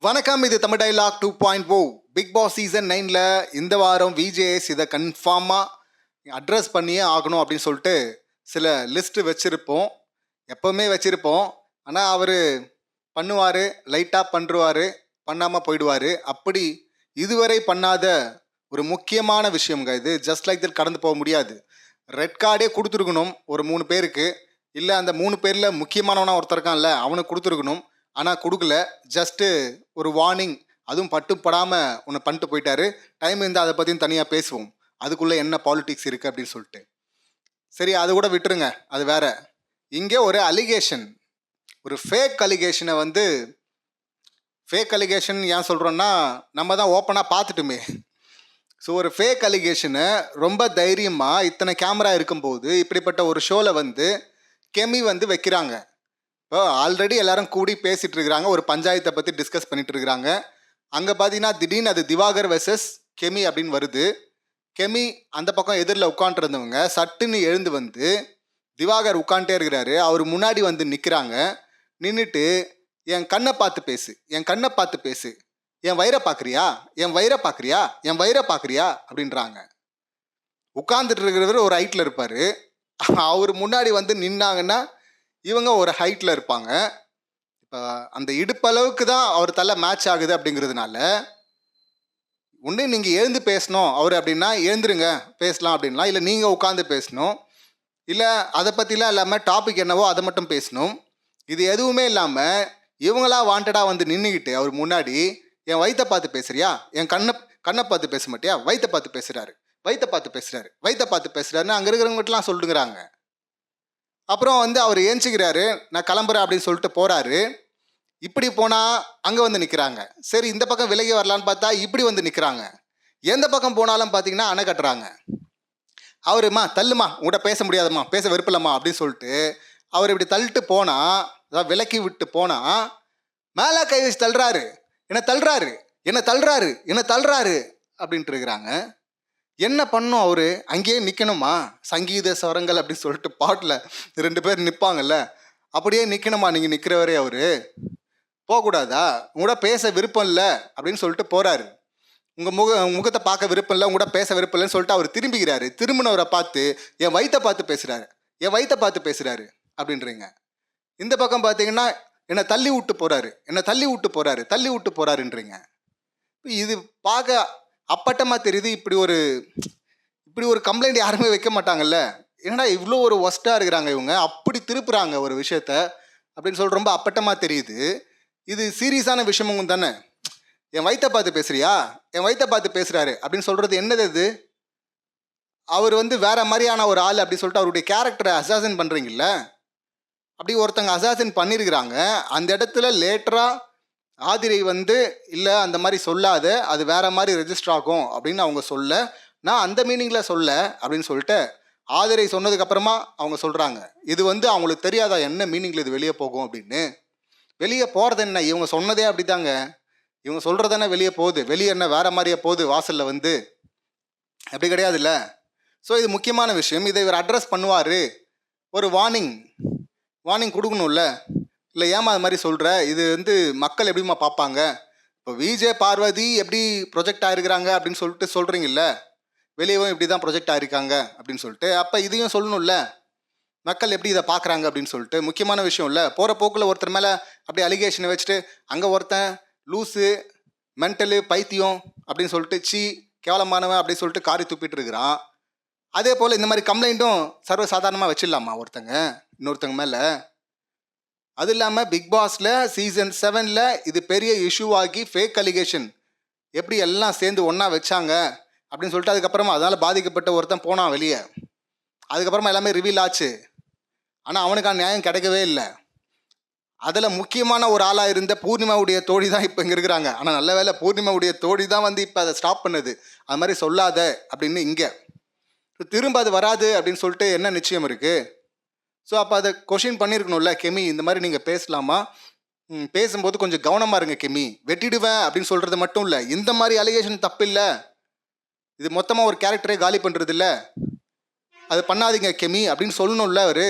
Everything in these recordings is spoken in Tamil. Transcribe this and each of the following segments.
வணக்கம். இது Tamil dialogue 2.0 Bigg Boss season 9ல இந்த வாரம் விஜேஎஸ் இதை கன்ஃபார்மாக அட்ரஸ் பண்ணியே ஆகணும் அப்படின்னு சொல்லிட்டு சில லிஸ்ட் வச்சுருப்போம். எப்போவுமே வச்சுருப்போம். ஆனால் அவர் பண்ணுவார், லைட்டாக பண்ணுருவார், பண்ணாமல் போயிடுவார். அப்படி இதுவரை பண்ணாத ஒரு முக்கியமான விஷயம்ங்க இது. ஜஸ்ட் லைக் தட் கடந்து போக முடியாது. ரெட் கார்டே கொடுத்துருக்கணும் ஒரு 3 பேருக்கு. இல்லை அந்த 3 பேரில் முக்கியமானவனா ஒருத்தர் இருக்கான்ல, அவனுக்கு கொடுத்துருக்கணும். ஆனால் கொடுக்கல. ஜஸ்ட்டு ஒரு வார்னிங், அதுவும் படாமல் ஒன்று பண்ணிட்டு போயிட்டாரு. டைம் இருந்தால் அதை பற்றியும் தனியாக பேசுவோம். அதுக்குள்ளே என்ன பாலிடிக்ஸ் இருக்குது அப்படின்னு சொல்லிட்டு. சரி, அது கூட விட்டுருங்க, அது வேற. இங்கே ஒரு அலிகேஷன், ஒரு ஃபேக் அலிகேஷனை ஃபேக் அலிகேஷன் ஏன் சொல்கிறோன்னா, நம்ம தான் ஓப்பனாக பார்த்துட்டுமே. ஸோ ஒரு ஃபேக் அலிகேஷனை ரொம்ப தைரியமாக இத்தனை கேமரா இருக்கும்போது இப்படிப்பட்ட ஒரு ஷோவில் கெமி வைக்கிறாங்க. இப்போ ஆல்ரெடி எல்லாரும் கூடி பேசிகிட்டு இருக்கிறாங்க, ஒரு பஞ்சாயத்தை பற்றி டிஸ்கஸ் பண்ணிட்டு இருக்கிறாங்க. அங்கே பார்த்தீங்கன்னா திடீர்னு அது திவாகர் வெர்சஸ் கெமி அப்படின்னு வருது. கெமி அந்த பக்கம் எதிரில் உட்காண்ட்ருந்தவங்க சட்டுன்னு எழுந்து திவாகர் உட்காண்டே இருக்கிறாரு. அவர் முன்னாடி நிற்கிறாங்க. நின்றுட்டு என் கண்ணை பார்த்து பேசு, என் கண்ணை பார்த்து பேசு, என் வயிறை பார்க்குறியா, என் வயிறை பார்க்குறியா, என் வயிறை பார்க்குறியா அப்படின்றாங்க. உட்காந்துட்டு இருக்கிறவர் ஒரு ஹைட்டில் இருப்பார். அவர் முன்னாடி நின்னாங்கன்னா இவங்க ஒரு ஹைட்டில் இருப்பாங்க. இப்போ அந்த இடுப்பளவுக்கு தான் அவர் தலை மேட்ச் ஆகுது அப்படிங்கிறதுனால ஒன்று நீங்கள் எழுந்து பேசணும் அவர் அப்படின்னா எழுந்துருங்க பேசலாம் அப்படின்லாம், இல்லை நீங்கள் உட்காந்து பேசணும், இல்லை அதை பற்றிலாம் இல்லாமல் டாபிக் என்னவோ அதை மட்டும் பேசணும். இது எதுவுமே இல்லாமல் இவங்களா வாண்டடாக நின்றுக்கிட்டு அவர் முன்னாடி என் வயிற்றை பார்த்து பேசுறியா, என் கண்ணை பார்த்து பேச மாட்டியா, வயிற்றை பார்த்து பேசுகிறாரு, வயிற்றை பார்த்து பேசுகிறாரு, வயிற்றை பார்த்து பேசுகிறாருன்னு அங்கே இருக்கிறவங்ககிட்டலாம் சொல்லுங்கிறாங்க. அப்புறம் அவர் ஏஞ்சிக்கிறாரு, நான் கிளம்புறேன் அப்படின்னு சொல்லிட்டு போகிறாரு. இப்படி போனால் அங்கே நிற்கிறாங்க. சரி, இந்த பக்கம் விலகி வரலான்னு பார்த்தா இப்படி நிற்கிறாங்க. எந்த பக்கம் போனாலும் பார்த்தீங்கன்னா அணை கட்டுறாங்க. அவருமா தள்ளுமா, உங்கள்கிட்ட பேச முடியாதுமா, பேச வெறுப்பில்லம்மா அப்படின்னு சொல்லிட்டு அவர் இப்படி தள்ளிட்டு போனால், அதாவது விலக்கி விட்டு போனால் மேலே கை வச்சு தள்ளுறாரு, என்ன தள்ளுறாரு, என்ன தள்ளுறாரு, என்ன தள்ளுறாரு அப்படின்ட்டு இருக்கிறாங்க. என்ன பண்ணும் அவர்? அங்கேயே நிற்கணுமா? சங்கீத ஸ்வரங்கள் அப்படின்னு சொல்லிட்டு பாட்டில் 2 பேர் நிற்பாங்கல்ல, அப்படியே நிற்கணுமா? நீங்கள் நிற்கிறவரே அவர் போகக்கூடாதா? உங்களோட பேச விருப்பம் இல்லை அப்படின்னு சொல்லிட்டு போகிறாரு. உங்கள் முகத்தை பார்க்க விருப்பம் இல்லை, உங்களோட பேச விருப்பம் இல்லைன்னு சொல்லிட்டு அவர் திரும்பிக்கிறாரு. திரும்பினவரை பார்த்து என் வயிற்றை பார்த்து பேசுகிறாரு, என் வயிற்றை பார்த்து பேசுகிறாரு அப்படின்றீங்க. இந்த பக்கம் பார்த்தீங்கன்னா என்னை தள்ளி விட்டு போகிறாரு, என்னை தள்ளி விட்டு போகிறாரு, தள்ளி விட்டு போகிறாருன்றீங்க. இது பார்க்க அப்பட்டமாக தெரியுது. இப்படி ஒரு கம்ப்ளைண்ட் யாருமே வைக்க மாட்டாங்கல்ல. ஏன்னா இவ்வளோ ஒரு ஒஸ்ட்டாக இருக்கிறாங்க இவங்க, அப்படி திருப்புறாங்க ஒரு விஷயத்த அப்படின்னு சொல்லிட்டு ரொம்ப அப்பட்டமாக தெரியுது. இது சீரியஸான விஷயமும் தானே. என் வயிற்றை பார்த்து பேசுறியா, என் வயிற்றை பார்த்து பேசுகிறாரு அப்படின்னு சொல்கிறது என்னது? இது அவர் வேற மாதிரியான ஒரு ஆள் அப்படின்னு சொல்லிட்டு அவருடைய கேரக்டரை அசாசின் பண்ணுறீங்கல்ல. அப்படி ஒருத்தங்க அசாசின் பண்ணியிருக்கிறாங்க. அந்த இடத்துல லேட்டராக ஆதிரை இல்லை அந்த மாதிரி சொல்லாத, அது வேற மாதிரி ரெஜிஸ்டர் ஆகும் அப்படின்னு அவங்க சொல்ல, நான் அந்த மீனிங்கில் சொல்ல அப்படின்னு சொல்லிட்டு ஆதிரை சொன்னதுக்கப்புறமா அவங்க சொல்கிறாங்க. இது அவங்களுக்கு தெரியாதா என்ன மீனிங்கில் இது வெளியே போகும் அப்படின்னு? வெளியே போகிறது என்ன, இவங்க சொன்னதே அப்படி தாங்க, இவங்க சொல்கிறது என்ன வெளியே போகுது, வெளியே என்ன வேற மாதிரியே போகுது வாசலில் அப்படி கிடையாதுல்ல. ஸோ இது முக்கியமான விஷயம். இதை இவர் அட்ரஸ் பண்ணுவார். ஒரு வார்னிங் கொடுக்கணும்ல. இல்லை ஏமா அது மாதிரி சொல்கிற, இது மக்கள் எப்படிமா பார்ப்பாங்க? இப்போ விஜே பார்வதி எப்படி ப்ரொஜெக்ட் ஆகிருக்கிறாங்க அப்படின்னு சொல்லிட்டு சொல்கிறீங்கல்ல, வெளியவும் இப்படி தான் ப்ரொஜெக்ட் ஆகிருக்காங்க அப்படின்னு சொல்லிட்டு, அப்போ இதையும் சொல்லணும்ல, மக்கள் எப்படி இதை பார்க்குறாங்க அப்படின்னு சொல்லிட்டு. முக்கியமான விஷயம் இல்லை. போகிற போக்கில் ஒருத்தர் மேலே அப்படியே அலிகேஷனை வச்சுட்டு அங்கே ஒருத்தன் லூஸு, மென்டலு, பைத்தியம் அப்படின்னு சொல்லிட்டு சீ கேவலமானவன் அப்படின்னு சொல்லிட்டு காரி துப்பிட்டு இருக்கிறான். அதே போல் இந்த மாதிரி கம்ப்ளைண்ட்டும் சர்வசாதாரணமாக வச்சிடலாமா ஒருத்தங்க இன்னொருத்தங்க மேலே? அது இல்லாமல் பிக் பாஸில் சீசன் 7ல் இது பெரிய இஷ்யூ ஆகி ஃபேக் அலிகேஷன் எப்படி எல்லாம் சேர்ந்து ஒன்றா வச்சாங்க அப்படின்னு சொல்லிட்டு அதுக்கப்புறமா அதனால் பாதிக்கப்பட்ட ஒருத்தன் போனான் வெளியே. அதுக்கப்புறமா எல்லாமே ரிவீல் ஆச்சு. ஆனால் அவனுக்கான நியாயம் கிடைக்கவே இல்லை. அதில் முக்கியமான ஒரு ஆளாக இருந்த பூர்ணிமாவுடைய தோழி தான் இப்போ இங்கே இருக்கிறாங்க. ஆனால் நல்ல வேலை பூர்ணிமாவுடைய தோழி தான் இப்போ அதை ஸ்டாப் பண்ணுது. அது மாதிரி சொல்லாத அப்படின்னு. இங்கே திரும்ப அது வராது அப்படின்னு சொல்லிட்டு என்ன நிச்சயம் இருக்குது? ஸோ அப்போ அதை கொஷின் பண்ணியிருக்கணும்ல, கெமி இந்த மாதிரி நீங்கள் பேசலாமா, பேசும்போது கொஞ்சம் கவனமாக இருங்க கெமி, வெட்டிடுவேன் அப்படின்னு சொல்கிறது மட்டும் இல்லை, இந்த மாதிரி அலிகேஷன் தப்பு இல்லை, இது மொத்தமாக ஒரு கேரக்டரே காலி பண்ணுறது இல்லை, அது பண்ணாதீங்க கெமி அப்படின்னு சொல்லணும்ல அவர்.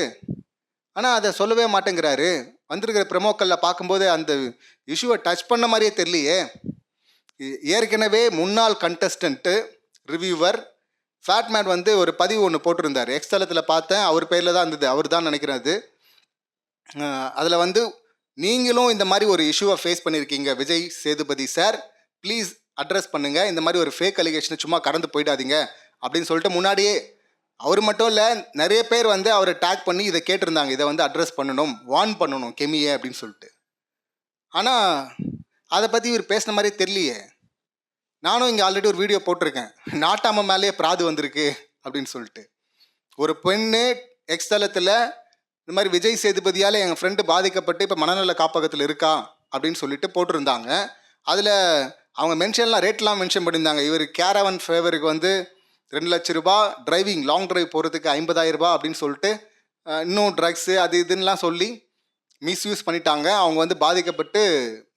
ஆனால் அதை சொல்லவே மாட்டேங்கிறாரு. வந்திருக்கிற ப்ரெமோக்களில் பார்க்கும்போது அந்த இஷ்யூவை டச் பண்ண மாதிரியே தெரியலையே. ஏற்கனவே முன்னாள் கண்டஸ்டண்ட்டு ரிவ்யூவர் ஃபேட்மேன் வந்து ஒரு பதிவு ஒன்று போட்டிருந்தார். எக்ஸ்தலத்தில் பார்த்தேன், அவர் பேரில் தான் இருந்தது, அவர் தான் நினைக்கிறேன் அது. அதில் வந்து நீங்களும் இந்த மாதிரி ஒரு இஷ்யூவை ஃபேஸ் பண்ணியிருக்கீங்க Vijay Sethupathi sir, please address பண்ணுங்கள், இந்த மாதிரி ஒரு ஃபேக் அலிகேஷனை சும்மா கடந்து போயிடாதீங்க அப்படின்னு சொல்லிட்டு முன்னாடியே அவர் மட்டும் இல்லை நிறைய பேர் வந்து அவரை டேக் பண்ணி இதை கேட்டிருந்தாங்க, இதை வந்து அட்ரஸ் பண்ணணும், வார்ன் பண்ணணும் கெமியை அப்படின்னு சொல்லிட்டு. ஆனால் அதை பற்றி இவர் பேசின மாதிரி தெரியலையே. நானும் இங்கே ஆல்ரெடி ஒரு வீடியோ போட்டிருக்கேன், நாட்டாம மேலேயே பிராது வந்திருக்கு அப்படின்னு சொல்லிட்டு. ஒரு பெண்ணு எக்ஸ்தலத்தில் இந்த மாதிரி விஜய் சேதுபதியால் எங்கள் ஃப்ரெண்டு பாதிக்கப்பட்டு இப்போ மனநல காப்பகத்தில் இருக்கா அப்படின்னு சொல்லிட்டு போட்டிருந்தாங்க. அதில் அவங்க மென்ஷன்லாம் ரேட்லாம் மென்ஷன் பண்ணியிருந்தாங்க. இவர் கேரவன் ஃபேவருக்கு வந்து 2 லட்ச ரூபா, டிரைவிங் லாங் டிரைவ் போகிறதுக்கு 50,000 ரூபா அப்படின்னு சொல்லிட்டு இன்னும் ட்ரக்ஸு அது இதுன்னெலாம் சொல்லி மிஸ்யூஸ் பண்ணிட்டாங்க. அவங்க வந்து பாதிக்கப்பட்டு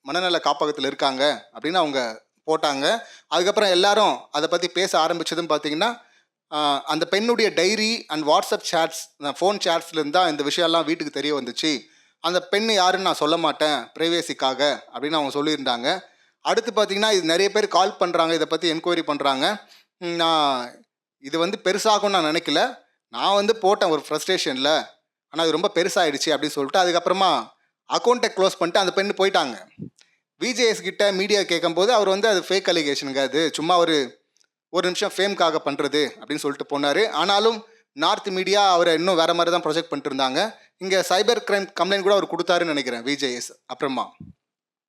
மனநல காப்பகத்தில் இருக்காங்க அப்படின்னு அவங்க போட்டாங்க. அதுக்கப்புறம் எல்லாரும் அதை பற்றி பேச ஆரம்பித்ததும் பார்த்தீங்கன்னா அந்த பெண்ணுடைய diary and WhatsApp chats, phone சேட்ஸ்லேருந்து தான் இந்த விஷயம்லாம் வீட்டுக்கு தெரிய வந்துச்சு. அந்த பெண் யாருன்னு நான் சொல்ல மாட்டேன் ப்ரைவேசிக்காக அப்படின்னு அவங்க சொல்லியிருந்தாங்க. அடுத்து பார்த்தீங்கன்னா இது நிறைய பேர் கால் பண்ணுறாங்க, இதை பற்றி என்கொயரி பண்ணுறாங்க. நான் இது வந்து பெருசாகும்னு நான் நினைக்கல, நான் வந்து போட்டேன் ஒரு ஃப்ரஸ்ட்ரேஷனில், ஆனால் அது ரொம்ப பெருசாகிடுச்சு அப்படின்னு சொல்லிட்டு அதுக்கப்புறமா அக்கௌண்ட்டை க்ளோஸ் பண்ணிட்டு அந்த பெண்ணு போயிட்டாங்க. விஜேஎஸ் கிட்ட மீடியா கேட்கும்போது அவர் வந்து அது ஃபேக் அலிகேஷனுங்க, அது சும்மா ஒரு நிமிஷம் ஃபேம்காக பண்ணுறது அப்படின்னு சொல்லிட்டு போனார். ஆனாலும் நார்த் மீடியா அவரை இன்னும் வேறு மாதிரி தான் ப்ரொஜெக்ட் பண்ணிட்டு இருந்தாங்க. இங்கே சைபர் கிரைம் கம்ப்ளைண்ட் கூட அவர் கொடுத்தாருன்னு நினைக்கிறேன் விஜேஎஸ். அப்புறமா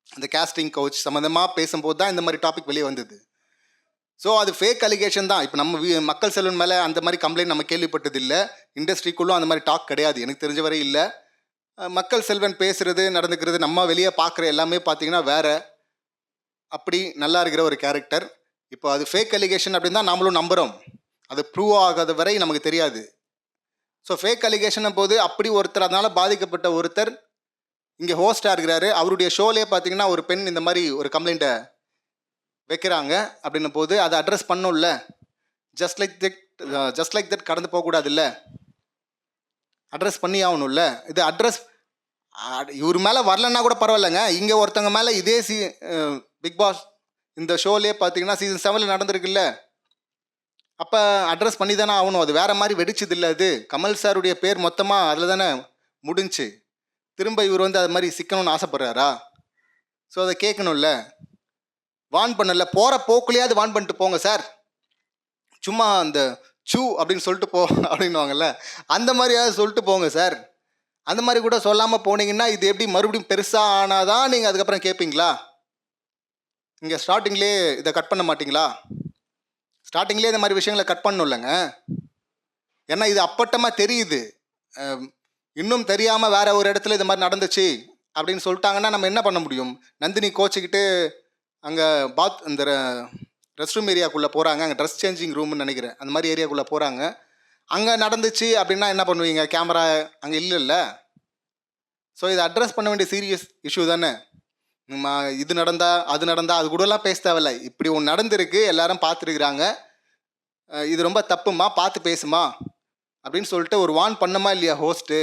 அந்த கேஸ்டிங் கவுச் சம்மந்தமாக பேசும்போது தான் இந்த மாதிரி டாபிக் வெளியே வந்தது. ஸோ அது ஃபேக் அலிகேஷன் தான். இப்போ நம்ம மக்கள் செல்வன் மேலே அந்த மாதிரி கம்ப்ளைண்ட் நம்ம கேள்விப்பட்டது இல்லை, இண்டஸ்ட்ரிக்குள்ளும் அந்த மாதிரி டாக் கிடையாது, எனக்கு தெரிஞ்ச வரை இல்லை. மக்கள் செல்வன் பேசுகிறது நடந்துக்கிறது நம்ம வெளியே பார்க்குற எல்லாமே பார்த்தீங்கன்னா வேறு, அப்படி நல்லா இருக்கிற ஒரு கேரக்டர். இப்போ அது ஃபேக் அலிகேஷன் அப்படின்னு தான் நம்மளும் நம்புகிறோம், அது ப்ரூவ் ஆகாத வரை நமக்கு தெரியாது. ஸோ ஃபேக் அலிகேஷன் போது அப்படி ஒருத்தர், அதனால் பாதிக்கப்பட்ட ஒருத்தர் இங்கே ஹோஸ்டாக இருக்கிறாரு, அவருடைய ஷோலே பார்த்தீங்கன்னா ஒரு பெண் இந்த மாதிரி ஒரு கம்ப்ளைண்ட்டை வைக்கிறாங்க அப்படின்னும் போது அதை அட்ரஸ் பண்ணும்ல. ஜஸ்ட் லைக் தட் கடந்து போகக்கூடாது இல்லை, அட்ரஸ் பண்ணி ஆகணும்ல. இது அட்ரஸ் இவர் மேலே வரலன்னா கூட பரவாயில்லைங்க, இங்கே ஒருத்தவங்க மேலே இதே பிக் பாஸ் இந்த ஷோலேயே பார்த்தீங்கன்னா சீசன் 7 நடந்திருக்குல்ல, அப்போ அட்ரஸ் பண்ணி தானே ஆகணும். அது வேறு மாதிரி வெடிச்சது இல்லை, அது கமல் சாருடைய பேர் மொத்தமாக அதில் தானே முடிஞ்சு. திரும்ப இவர் வந்து அது மாதிரி சிக்கணும்னு ஆசைப்படுறாரா? ஸோ அதை கேட்கணும்ல, வான் பண்ணல, போகிற போக்குலையாவது வான் பண்ணிட்டு போங்க சார். சும்மா அந்த சூ அப்படின்னு சொல்லிட்டு போ அப்படின்வாங்கல்ல, அந்த மாதிரியாவது சொல்லிட்டு போங்க சார். அந்த மாதிரி கூட சொல்லாமல் போனீங்கன்னா இது எப்படி மறுபடியும் பெருசாக ஆனாதான் நீங்கள் அதுக்கப்புறம் கேட்பீங்களா? இங்கே ஸ்டார்டிங்லேயே இதை கட் பண்ண மாட்டிங்களா? ஸ்டார்டிங்லேயே இந்த மாதிரி விஷயங்களை கட் பண்ணணும் இல்லைங்க. ஏன்னா இது அப்பட்டமாக தெரியுது, இன்னும் தெரியாமல் வேற ஒரு இடத்துல இது மாதிரி நடந்துச்சு அப்படின்னு சொல்லிட்டாங்கன்னா நம்ம என்ன பண்ண முடியும்? நந்தினி கோச்சிக்கிட்டு அங்கே இந்த ரெஸ்ட் ரூம் ஏரியாக்குள்ளே போகிறாங்க, அங்கே ட்ரெஸ் சேஞ்சிங் ரூம்னு நினைக்கிறேன், அந்த மாதிரி ஏரியாக்குள்ளே போகிறாங்க. அங்கே நடந்துச்சு அப்படின்னா என்ன பண்ணுவீங்க? கேமரா அங்கே இல்லைல்ல. ஸோ இதை அட்ரஸ் பண்ண வேண்டிய சீரியஸ் இஷ்யூ தானே. இது நடந்தா அது நடந்தா அது கூடலாம் பேச தேவையில்ல, இப்படி ஒன்று நடந்திருக்கு, எல்லாரும் பார்த்துருக்குறாங்க, இது ரொம்ப தப்புமா, பார்த்து பேசுமா அப்படின்னு சொல்லிட்டு ஒரு வார்ன் பண்ணமா இல்லையா ஹோஸ்ட்டு?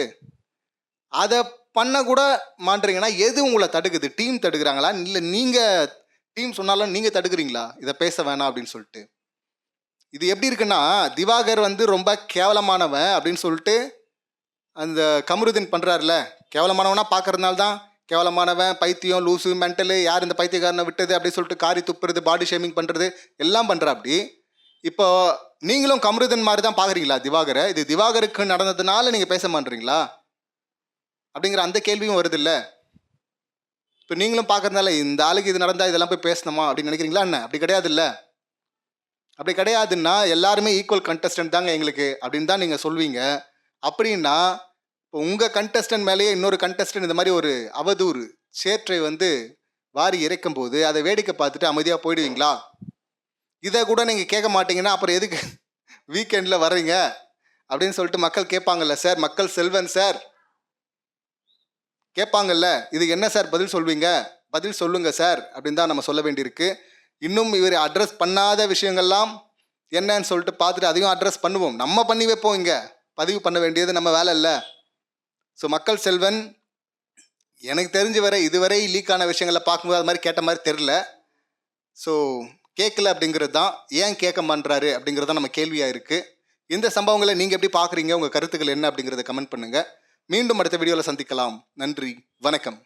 அதை பண்ண கூட மாட்டுறீங்கன்னா எது உங்களை தடுக்குது? டீம் தடுக்கிறாங்களா, இல்லை நீங்கள் டீம் சொன்னாலும் நீங்கள் தடுக்கிறீங்களா இதை பேச வேணாம் அப்படின்னு சொல்லிட்டு? இது எப்படி இருக்குன்னா, திவாகர் வந்து ரொம்ப கேவலமானவன் அப்படின்னு சொல்லிட்டு அந்த கமருதீன் பண்ணுறாருல, கேவலமானவனா பார்க்கறதுனால தான் கேவலமானவன், பைத்தியம், லூசு, மென்டலு, யார் இந்த பைத்தியக்காரனை விட்டது அப்படி சொல்லிட்டு காரி துப்புறது, பாடி ஷேமிங் பண்ணுறது எல்லாம் பண்ணுறா. அப்படி இப்போ நீங்களும் கமருதீன் மாதிரி தான் பார்க்குறீங்களா திவாகரை? இது திவாகருக்கு நடந்ததுனால நீங்கள் பேச மாட்டீங்களா அப்படிங்கிற அந்த கேள்வியும் வருது இல்லை. இப்போ நீங்களும் பார்க்கறதுனால இந்த ஆளுக்கு இது நடந்தால் இதெல்லாம் போய் பேசணுமா அப்படின்னு நினைக்கிறீங்களா என்ன? அப்படி கிடையாது இல்லை. அப்படி கிடையாதுன்னா எல்லாருமே ஈக்குவல் கண்டஸ்டன்ட் தாங்க எங்களுக்கு அப்படின்னு தான் நீங்கள் சொல்வீங்க. அப்படின்னா இப்போ உங்கள் கண்டஸ்டன்ட் மேலேயே இன்னொரு கண்டஸ்டன்ட் இந்த மாதிரி ஒரு அவதூறு சேற்றை வந்து வாரி இறைக்கும் போது அதை வேடிக்கை பார்த்துட்டு அமைதியாக போயிடுவீங்களா? இதை கூட நீங்கள் கேட்க மாட்டீங்கன்னா அப்புறம் எதுக்கு வீக்கெண்டில் வர்றீங்க அப்படின்னு சொல்லிட்டு மக்கள் கேட்பாங்கல்ல சார், மக்கள் செல்வன் சார் கேட்பாங்கல்ல, இதுக்கு என்ன சார் பதில் சொல்வீங்க? பதில் சொல்லுங்க சார் அப்படின்னு தான் நம்ம சொல்ல வேண்டியிருக்கு. இன்னும் இவர் அட்ரஸ் பண்ணாத விஷயங்கள்லாம் என்னன்னு சொல்லிட்டு பார்த்துட்டு அதையும் அட்ரஸ் பண்ணுவோம், நம்ம பண்ணி வைப்போம், இங்கே பதிவு பண்ண வேண்டியது நம்ம வேலை இல்லை. ஸோ மக்கள் செல்வன் எனக்கு தெரிஞ்சு வரை இதுவரை லீக் ஆன விஷயங்களை பார்க்கும்போது அது மாதிரி கேட்ட மாதிரி தெரில. ஸோ கேட்கல அப்படிங்கிறது தான். ஏன் கேட்க மாட்றாரு அப்படிங்கிறது தான் நம்ம கேள்வியாக இருக்குது. இந்த சம்பவங்களை நீங்கள் எப்படி பார்க்குறீங்க? உங்கள் கருத்துக்கள் என்ன அப்படிங்கிறத கமெண்ட் பண்ணுங்கள். மீண்டும் அடுத்த வீடியோவில் சந்திக்கலாம். நன்றி, வணக்கம்.